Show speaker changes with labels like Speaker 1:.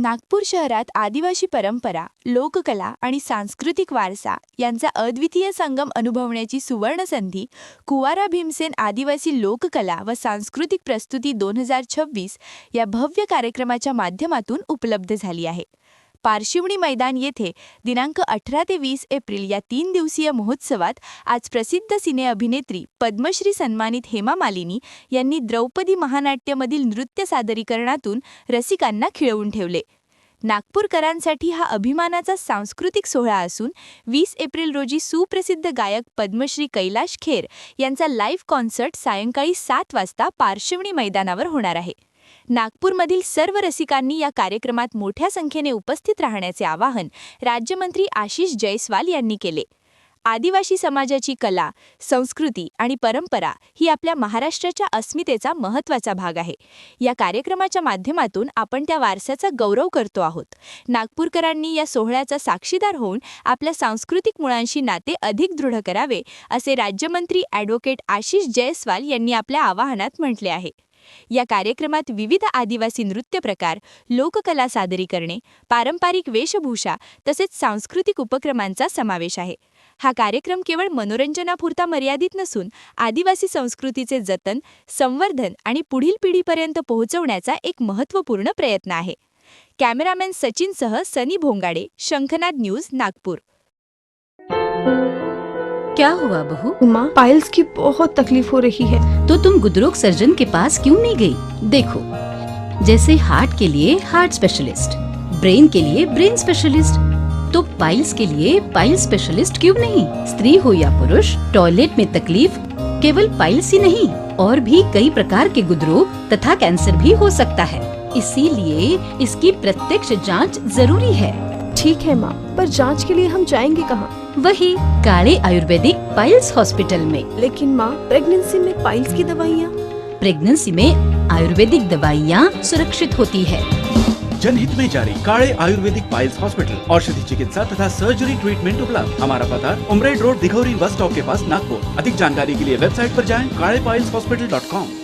Speaker 1: नागपूर शहरात आदिवासी परंपरा, लोककला आणि सांस्कृतिक वारसा यांचा अद्वितीय संगम अनुभवण्याची सुवर्ण संधी कुवारा भीमसेन आदिवासी लोककला व सांस्कृतिक प्रस्तुती 2026 या भव्य कार्यक्रमाच्या माध्यमातून उपलब्ध झाली आहे. पारशिवनी मैदान येथे दिनांक 18 ते 20 एप्रिल या 3 दिवसीय महोत्सवात आज प्रसिद्ध सिने अभिनेत्री पद्मश्री सन्मानित हेमा मालिनी यांनी द्रौपदी महानाट्यमधील नृत्य सादरीकरणातून रसिकांना खिळवून ठेवले. नागपूरकरांसाठी हा अभिमानाचा सांस्कृतिक सोहळा असून 20 एप्रिल रोजी सुप्रसिद्ध गायक पद्मश्री कैलाश खेर यांचा लाईव्ह कॉन्सर्ट सायंकाळी 7 वाजता पारशिवनी मैदानावर होणार आहे. नागपूरमधील सर्व रसिकांनी या कार्यक्रमात मोठ्या संख्येने उपस्थित राहण्याचे आवाहन राज्यमंत्री आशिष जयस्वाल यांनी केले. आदिवासी समाजाची कला, संस्कृती आणि परंपरा ही आपल्या महाराष्ट्राच्या अस्मितेचा महत्त्वाचा भाग आहे. या कार्यक्रमाच्या माध्यमातून आपण त्या वारशाचा गौरव करतो आहोत. नागपूरकरांनी या सोहळ्याचा साक्षीदार होऊन आपल्या सांस्कृतिक मुळांशी नाते अधिक दृढ करावे, असे राज्यमंत्री ॲडव्होकेट आशिष जयस्वाल यांनी आपल्या आवाहनात म्हटले आहे. या कार्यक्रमात विविध आदिवासी नृत्य प्रकार, लोककला सादरीकरणे, पारंपरिक वेशभूषा तसेच सांस्कृतिक उपक्रमांचा समावेश आहे. हा कार्यक्रम केवळ मनोरंजनापुरता मर्यादित नसून आदिवासी संस्कृतीचे जतन, संवर्धन आणि पुढील पिढीपर्यंत पोहोचवण्याचा एक महत्त्वपूर्ण प्रयत्न आहे. कॅमेरामॅन सचिनसह सनी भोंगाडे, शंखनाद न्यूज, नागपूर.
Speaker 2: क्या हुआ बहू?
Speaker 3: माँ, पाइल्स की बहुत तकलीफ हो रही है.
Speaker 2: तो तुम गुदरोग सर्जन के पास क्यों नहीं गई? देखो, जैसे हार्ट के लिए हार्ट स्पेशलिस्ट, ब्रेन के लिए ब्रेन स्पेशलिस्ट, तो पाइल्स के लिए पाइल स्पेशलिस्ट क्यों नहीं? स्त्री हो या पुरुष, टॉयलेट में तकलीफ केवल पाइल्स ही नहीं, और भी कई प्रकार के गुदरोग तथा कैंसर भी हो सकता है. इसीलिए इसकी प्रत्यक्ष जांच जरूरी है.
Speaker 3: ठीक है माँ, पर जांच के लिए हम जाएंगे कहाँ?
Speaker 2: वही काले आयुर्वेदिक पाइल्स हॉस्पिटल में.
Speaker 3: लेकिन माँ, प्रेगनेंसी में पाइल्स की दवाइयाँ.
Speaker 2: प्रेगनेंसी में आयुर्वेदिक दवाइयाँ सुरक्षित होती है.
Speaker 4: जनहित में जारी. काळे आयुर्वेदिक पाइल्स हॉस्पिटल, औषधि चिकित्सा तथा सर्जरी ट्रीटमेंट उपलब्ध. हमारा पता उमरेड रोड, दिघौरी बस स्टॉप के पास, नागपुर. अधिक जानकारी के लिए वेबसाइट पर जाएं kaalepailshospital.com.